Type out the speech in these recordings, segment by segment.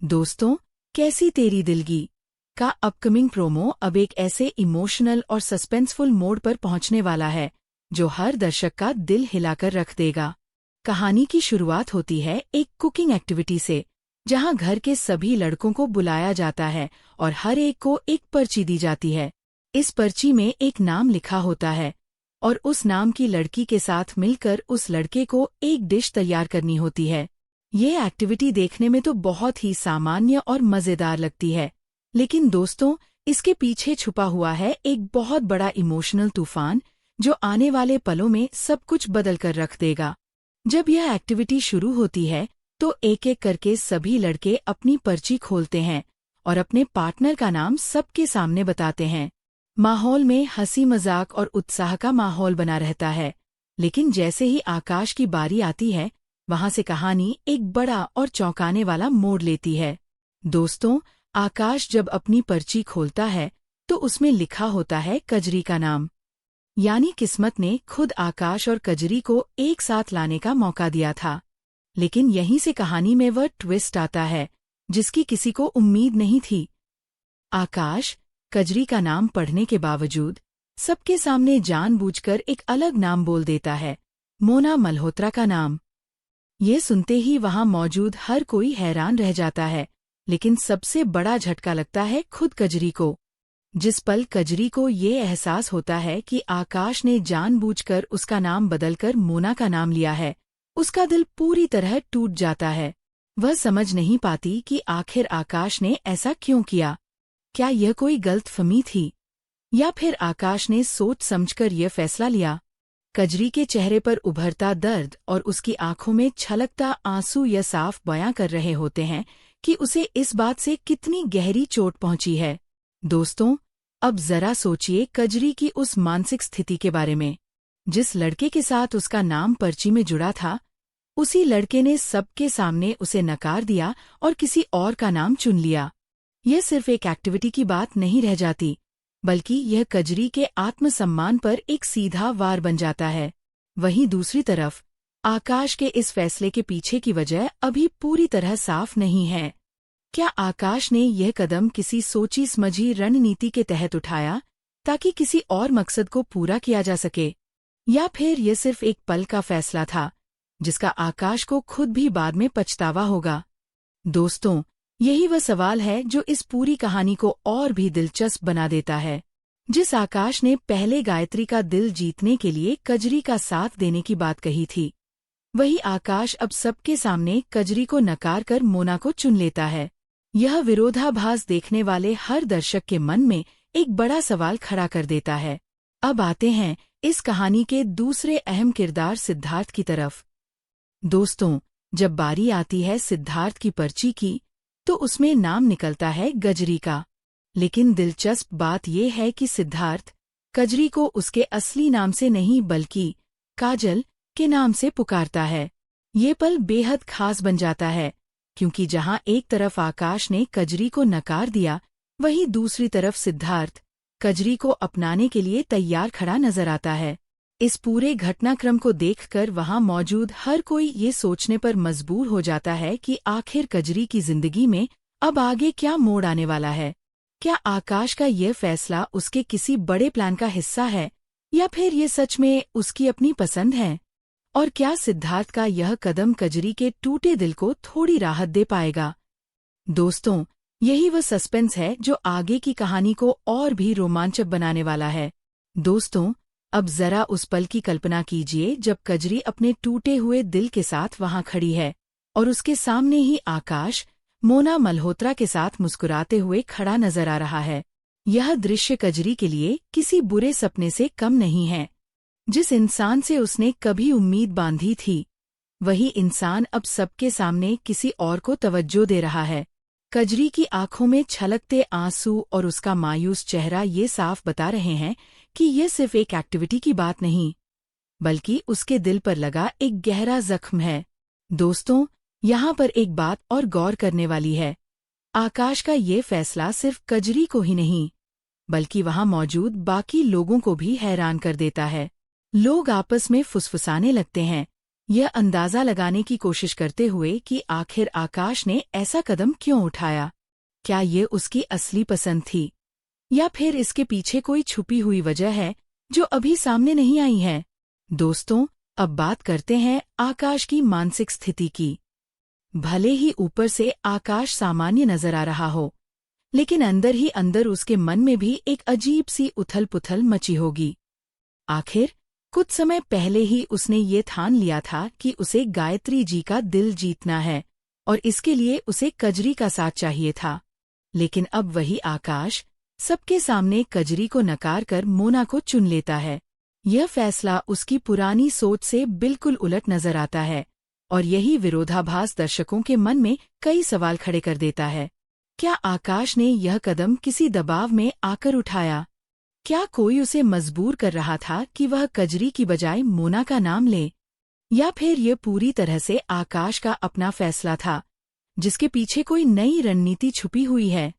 दोस्तों, कैसी तेरी दिलगी का अपकमिंग प्रोमो अब एक ऐसे इमोशनल और सस्पेंसफुल मोड पर पहुंचने वाला है जो हर दर्शक का दिल हिलाकर रख देगा। कहानी की शुरुआत होती है एक कुकिंग एक्टिविटी से, जहां घर के सभी लड़कों को बुलाया जाता है और हर एक को एक पर्ची दी जाती है। इस पर्ची में एक नाम लिखा होता है और उस नाम की लड़की के साथ मिलकर उस लड़के को एक डिश तैयार करनी होती है। ये एक्टिविटी देखने में तो बहुत ही सामान्य और मज़ेदार लगती है, लेकिन दोस्तों, इसके पीछे छुपा हुआ है एक बहुत बड़ा इमोशनल तूफान जो आने वाले पलों में सब कुछ बदल कर रख देगा। जब यह एक्टिविटी शुरू होती है तो एक एक करके सभी लड़के अपनी पर्ची खोलते हैं और अपने पार्टनर का नाम सबके सामने बताते हैं। माहौल में हंसी मजाक और उत्साह का माहौल बना रहता है, लेकिन जैसे ही आकाश की बारी आती है, वहां से कहानी एक बड़ा और चौंकाने वाला मोड़ लेती है। दोस्तों, आकाश जब अपनी पर्ची खोलता है तो उसमें लिखा होता है कजरी का नाम। यानी किस्मत ने खुद आकाश और कजरी को एक साथ लाने का मौका दिया था। लेकिन यहीं से कहानी में वह ट्विस्ट आता है जिसकी किसी को उम्मीद नहीं थी। आकाश कजरी का नाम पढ़ने के बावजूद सबके सामने जानबूझकर एक अलग नाम बोल देता है, मोना मल्होत्रा का नाम। ये सुनते ही वहां मौजूद हर कोई हैरान रह जाता है, लेकिन सबसे बड़ा झटका लगता है खुद कजरी को। जिस पल कजरी को ये एहसास होता है कि आकाश ने जानबूझकर उसका नाम बदलकर मोना का नाम लिया है, उसका दिल पूरी तरह टूट जाता है। वह समझ नहीं पाती कि आखिर आकाश ने ऐसा क्यों किया। क्या यह कोई गलतफहमी थी या फिर आकाश ने सोच समझकर यह फैसला लिया? कजरी के चेहरे पर उभरता दर्द और उसकी आंखों में छलकता आंसू यह साफ बयां कर रहे होते हैं कि उसे इस बात से कितनी गहरी चोट पहुंची है। दोस्तों, अब जरा सोचिए कजरी की उस मानसिक स्थिति के बारे में। जिस लड़के के साथ उसका नाम पर्ची में जुड़ा था, उसी लड़के ने सबके सामने उसे नकार दिया और किसी और का नाम चुन लिया। यह सिर्फ एक एक्टिविटी की बात नहीं रह जाती, बल्कि यह कजरी के आत्मसम्मान पर एक सीधा वार बन जाता है। वहीं दूसरी तरफ आकाश के इस फैसले के पीछे की वजह अभी पूरी तरह साफ नहीं है। क्या आकाश ने यह कदम किसी सोची समझी रणनीति के तहत उठाया ताकि किसी और मकसद को पूरा किया जा सके, या फिर यह सिर्फ एक पल का फैसला था जिसका आकाश को खुद भी बाद में पछतावा होगा? दोस्तों, यही वह सवाल है जो इस पूरी कहानी को और भी दिलचस्प बना देता है। जिस आकाश ने पहले गायत्री का दिल जीतने के लिए कजरी का साथ देने की बात कही थी, वही आकाश अब सबके सामने कजरी को नकार कर मोना को चुन लेता है। यह विरोधाभास देखने वाले हर दर्शक के मन में एक बड़ा सवाल खड़ा कर देता है। अब आते हैं इस कहानी के दूसरे अहम किरदार सिद्धार्थ की तरफ। दोस्तों, जब बारी आती है सिद्धार्थ की पर्ची की, तो उसमें नाम निकलता है गजरी का। लेकिन दिलचस्प बात यह है कि सिद्धार्थ कजरी को उसके असली नाम से नहीं बल्कि काजल के नाम से पुकारता है। ये पल बेहद खास बन जाता है, क्योंकि जहां एक तरफ आकाश ने कजरी को नकार दिया, वहीं दूसरी तरफ सिद्धार्थ कजरी को अपनाने के लिए तैयार खड़ा नजर आता है। इस पूरे घटनाक्रम को देखकर वहां मौजूद हर कोई ये सोचने पर मजबूर हो जाता है कि आखिर कजरी की जिंदगी में अब आगे क्या मोड़ आने वाला है। क्या आकाश का यह फैसला उसके किसी बड़े प्लान का हिस्सा है, या फिर ये सच में उसकी अपनी पसंद है? और क्या सिद्धार्थ का यह कदम कजरी के टूटे दिल को थोड़ी राहत दे पाएगा? दोस्तों, यही वह सस्पेंस है जो आगे की कहानी को और भी रोमांचक बनाने वाला है। दोस्तों, अब जरा उस पल की कल्पना कीजिए जब कजरी अपने टूटे हुए दिल के साथ वहां खड़ी है और उसके सामने ही आकाश मोना मल्होत्रा के साथ मुस्कुराते हुए खड़ा नजर आ रहा है। यह दृश्य कजरी के लिए किसी बुरे सपने से कम नहीं है। जिस इंसान से उसने कभी उम्मीद बांधी थी, वही इंसान अब सबके सामने किसी और को तवज्जो दे रहा है। कजरी की आंखों में छलकते आंसू और उसका मायूस चेहरा ये साफ बता रहे हैं कि यह सिर्फ एक एक्टिविटी की बात नहीं, बल्कि उसके दिल पर लगा एक गहरा जख्म है। दोस्तों, यहाँ पर एक बात और गौर करने वाली है। आकाश का ये फैसला सिर्फ कजरी को ही नहीं, बल्कि वहां मौजूद बाकी लोगों को भी हैरान कर देता है। लोग आपस में फुसफुसाने लगते हैं यह अंदाजा लगाने की कोशिश करते हुए कि आखिर आकाश ने ऐसा कदम क्यों उठाया। क्या ये उसकी असली पसंद थी, या फिर इसके पीछे कोई छुपी हुई वजह है जो अभी सामने नहीं आई है। दोस्तों, अब बात करते हैं आकाश की मानसिक स्थिति की। भले ही ऊपर से आकाश सामान्य नजर आ रहा हो, लेकिन अंदर ही अंदर उसके मन में भी एक अजीब सी उथल-पुथल मची होगी। आखिर कुछ समय पहले ही उसने ये ठान लिया था कि उसे गायत्री जी का दिल जीतना है और इसके लिए उसे कजरी का साथ चाहिए था। लेकिन अब वही आकाश सबके सामने कजरी को नकार कर मोना को चुन लेता है। यह फैसला उसकी पुरानी सोच से बिल्कुल उलट नजर आता है और यही विरोधाभास दर्शकों के मन में कई सवाल खड़े कर देता है। क्या आकाश ने यह कदम किसी दबाव में आकर उठाया? क्या कोई उसे मजबूर कर रहा था कि वह कजरी की बजाय मोना का नाम ले? या फिर यह पूरी तरह से आकाश का अपना फैसला था, जिसके पीछे कोई नई रणनीति छुपी हुई है?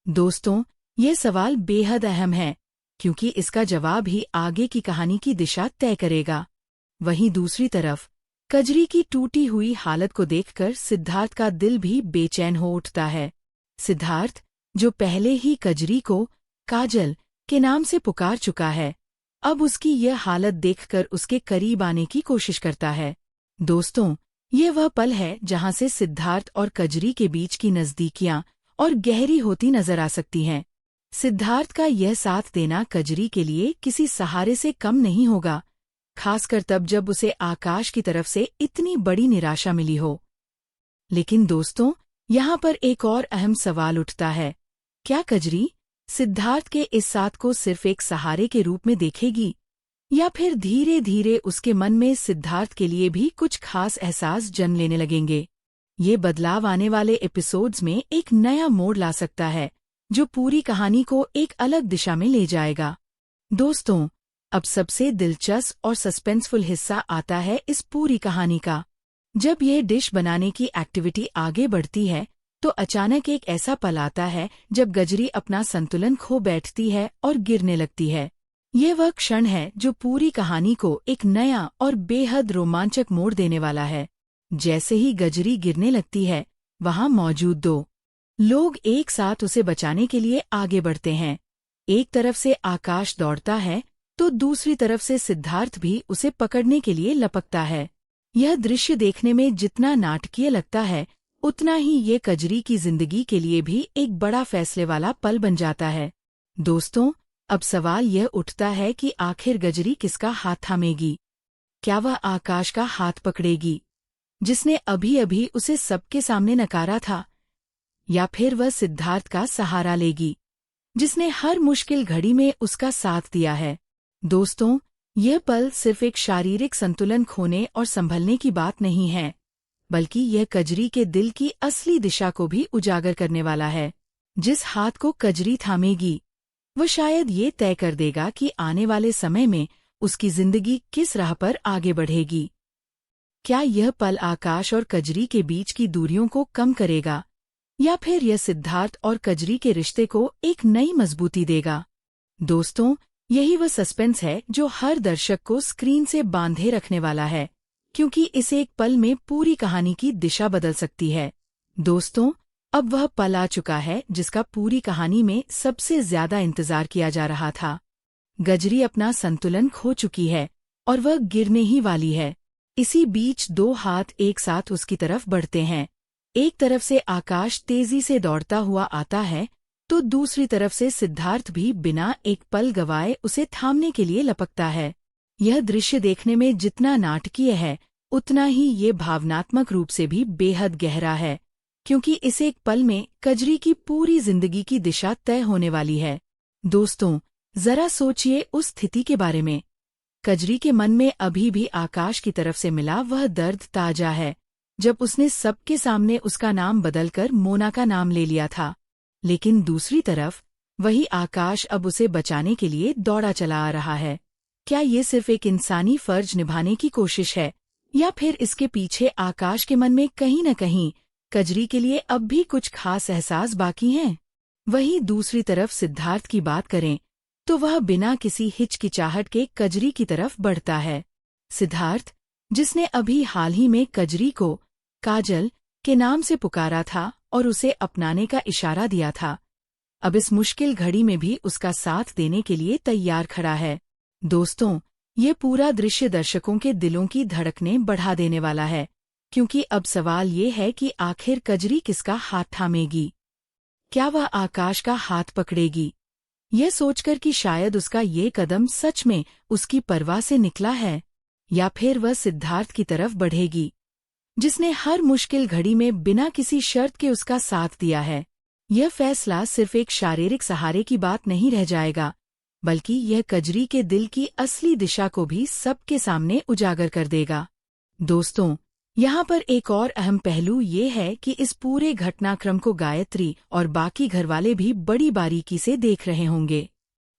दोस्तों, ये सवाल बेहद अहम है, क्योंकि इसका जवाब ही आगे की कहानी की दिशा तय करेगा। वहीं दूसरी तरफ कजरी की टूटी हुई हालत को देखकर सिद्धार्थ का दिल भी बेचैन हो उठता है। सिद्धार्थ, जो पहले ही कजरी को काजल के नाम से पुकार चुका है, अब उसकी यह हालत देखकर उसके करीब आने की कोशिश करता है। दोस्तों, ये वह पल है जहां से सिद्धार्थ और कजरी के बीच की नज़दीकियां और गहरी होती नजर आ सकती हैं। सिद्धार्थ का यह साथ देना कजरी के लिए किसी सहारे से कम नहीं होगा, खासकर तब जब उसे आकाश की तरफ से इतनी बड़ी निराशा मिली हो। लेकिन दोस्तों, यहाँ पर एक और अहम सवाल उठता है। क्या कजरी सिद्धार्थ के इस साथ को सिर्फ एक सहारे के रूप में देखेगी, या फिर धीरे धीरे उसके मन में सिद्धार्थ के लिए भी कुछ खास एहसास जन्म लेने लगेंगे? ये बदलाव आने वाले एपिसोड्स में एक नया मोड़ ला सकता है, जो पूरी कहानी को एक अलग दिशा में ले जाएगा। दोस्तों, अब सबसे दिलचस्प और सस्पेंसफुल हिस्सा आता है इस पूरी कहानी का। जब यह डिश बनाने की एक्टिविटी आगे बढ़ती है, तो अचानक एक ऐसा पल आता है जब गजरी अपना संतुलन खो बैठती है और गिरने लगती है। ये वह क्षण है जो पूरी कहानी को एक नया और बेहद रोमांचक मोड़ देने वाला है। जैसे ही गजरी गिरने लगती है, वहां मौजूद दो लोग एक साथ उसे बचाने के लिए आगे बढ़ते हैं। एक तरफ से आकाश दौड़ता है, तो दूसरी तरफ से सिद्धार्थ भी उसे पकड़ने के लिए लपकता है। यह दृश्य देखने में जितना नाटकीय लगता है, उतना ही ये कजरी की जिंदगी के लिए भी एक बड़ा फैसले वाला पल बन जाता है। दोस्तों, अब सवाल यह उठता है कि आखिर गजरी किसका हाथ थामेगी? क्या वह आकाश का हाथ पकड़ेगी, जिसने अभी अभी उसे सबके सामने नकारा था, या फिर वह सिद्धार्थ का सहारा लेगी, जिसने हर मुश्किल घड़ी में उसका साथ दिया है? दोस्तों, यह पल सिर्फ एक शारीरिक संतुलन खोने और संभलने की बात नहीं है, बल्कि यह कजरी के दिल की असली दिशा को भी उजागर करने वाला है। जिस हाथ को कजरी थामेगी, वह शायद ये तय कर देगा कि आने वाले समय में उसकी जिंदगी किस राह पर आगे बढ़ेगी। क्या यह पल आकाश और कजरी के बीच की दूरियों को कम करेगा, या फिर यह सिद्धार्थ और कजरी के रिश्ते को एक नई मजबूती देगा? दोस्तों, यही वह सस्पेंस है जो हर दर्शक को स्क्रीन से बांधे रखने वाला है, क्योंकि इस एक पल में पूरी कहानी की दिशा बदल सकती है। दोस्तों, अब वह पल आ चुका है जिसका पूरी कहानी में सबसे ज्यादा इंतजार किया जा रहा था। गजरी अपना संतुलन खो चुकी है और वह गिरने ही वाली है। इसी बीच दो हाथ एक साथ उसकी तरफ बढ़ते हैं। एक तरफ से आकाश तेजी से दौड़ता हुआ आता है, तो दूसरी तरफ से सिद्धार्थ भी बिना एक पल गवाए उसे थामने के लिए लपकता है। यह दृश्य देखने में जितना नाटकीय है, उतना ही ये भावनात्मक रूप से भी बेहद गहरा है, क्योंकि इस एक पल में कजरी की पूरी जिंदगी की दिशा तय होने वाली है। दोस्तों, जरा सोचिए उस स्थिति के बारे में। कजरी के मन में अभी भी आकाश की तरफ से मिला वह दर्द ताजा है, जब उसने सबके सामने उसका नाम बदलकर मोना का नाम ले लिया था। लेकिन दूसरी तरफ वही आकाश अब उसे बचाने के लिए दौड़ा चला आ रहा है। क्या ये सिर्फ एक इंसानी फर्ज निभाने की कोशिश है, या फिर इसके पीछे आकाश के मन में कहीं न कहीं कजरी के लिए अब भी कुछ खास एहसास बाकी हैं? वहीं दूसरी तरफ सिद्धार्थ की बात करें, तो वह बिना किसी हिचकिचाहट के कजरी की तरफ बढ़ता है। सिद्धार्थ, जिसने अभी हाल ही में कजरी को काजल के नाम से पुकारा था और उसे अपनाने का इशारा दिया था, अब इस मुश्किल घड़ी में भी उसका साथ देने के लिए तैयार खड़ा है। दोस्तों, ये पूरा दृश्य दर्शकों के दिलों की धड़कनें बढ़ा देने वाला है, क्योंकि अब सवाल ये है कि आखिर कजरी किसका हाथ थामेगी। क्या वह आकाश का हाथ पकड़ेगी, यह सोचकर कि शायद उसका ये कदम सच में उसकी परवाह से निकला है, या फिर वह सिद्धार्थ की तरफ बढ़ेगी, जिसने हर मुश्किल घड़ी में बिना किसी शर्त के उसका साथ दिया है। यह फैसला सिर्फ एक शारीरिक सहारे की बात नहीं रह जाएगा, बल्कि यह कजरी के दिल की असली दिशा को भी सबके सामने उजागर कर देगा। दोस्तों, यहाँ पर एक और अहम पहलू ये है कि इस पूरे घटनाक्रम को गायत्री और बाकी घरवाले भी बड़ी बारीकी से देख रहे होंगे।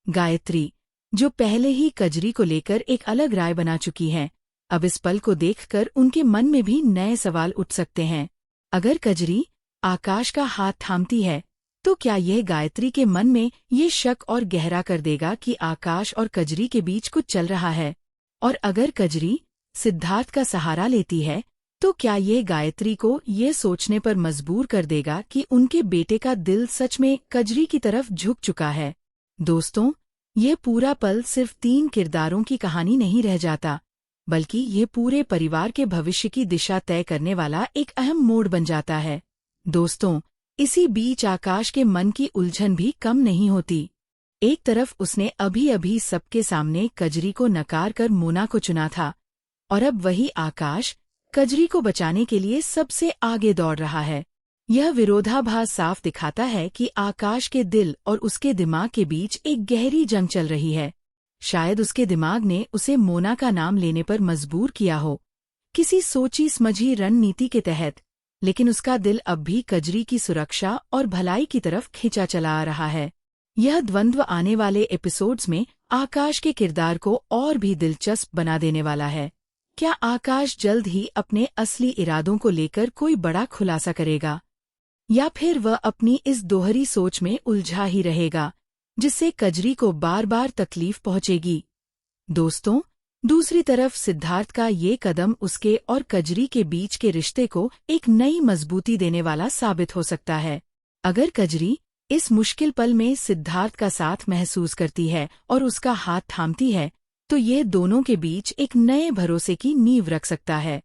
गायत्री, जो पहले ही कजरी को लेकर एक अलग राय बना चुकी है, अब इस पल को देखकर उनके मन में भी नए सवाल उठ सकते हैं। अगर कजरी आकाश का हाथ थामती है, तो क्या यह गायत्री के मन में ये शक और गहरा कर देगा कि आकाश और कजरी के बीच कुछ चल रहा है? और अगर कजरी सिद्धार्थ का सहारा लेती है, तो क्या यह गायत्री को ये सोचने पर मजबूर कर देगा कि उनके बेटे का दिल सच में कजरी की तरफ झुक चुका है? दोस्तों, ये पूरा पल सिर्फ 3 किरदारों की कहानी नहीं रह जाता, बल्कि ये पूरे परिवार के भविष्य की दिशा तय करने वाला एक अहम मोड़ बन जाता है। दोस्तों, इसी बीच आकाश के मन की उलझन भी कम नहीं होती। एक तरफ उसने अभी अभी सबके सामने कजरी को नकार कर मोना को चुना था, और अब वही आकाश कजरी को बचाने के लिए सबसे आगे दौड़ रहा है। यह विरोधाभास साफ दिखाता है कि आकाश के दिल और उसके दिमाग के बीच एक गहरी जंग चल रही है। शायद उसके दिमाग ने उसे मोना का नाम लेने पर मजबूर किया हो, किसी सोची समझी रणनीति के तहत, लेकिन उसका दिल अब भी कजरी की सुरक्षा और भलाई की तरफ खिंचा चला आ रहा है। यह द्वंद्व आने वाले एपिसोड्स में आकाश के किरदार को और भी दिलचस्प बना देने वाला है। क्या आकाश जल्द ही अपने असली इरादों को लेकर कोई बड़ा खुलासा करेगा, या फिर वह अपनी इस दोहरी सोच में उलझा ही रहेगा, जिससे कजरी को बार बार तकलीफ पहुंचेगी? दोस्तों, दूसरी तरफ सिद्धार्थ का ये कदम उसके और कजरी के बीच के रिश्ते को एक नई मजबूती देने वाला साबित हो सकता है। अगर कजरी इस मुश्किल पल में सिद्धार्थ का साथ महसूस करती है और उसका हाथ थामती है, तो ये दोनों के बीच एक नए भरोसे की नींव रख सकता है।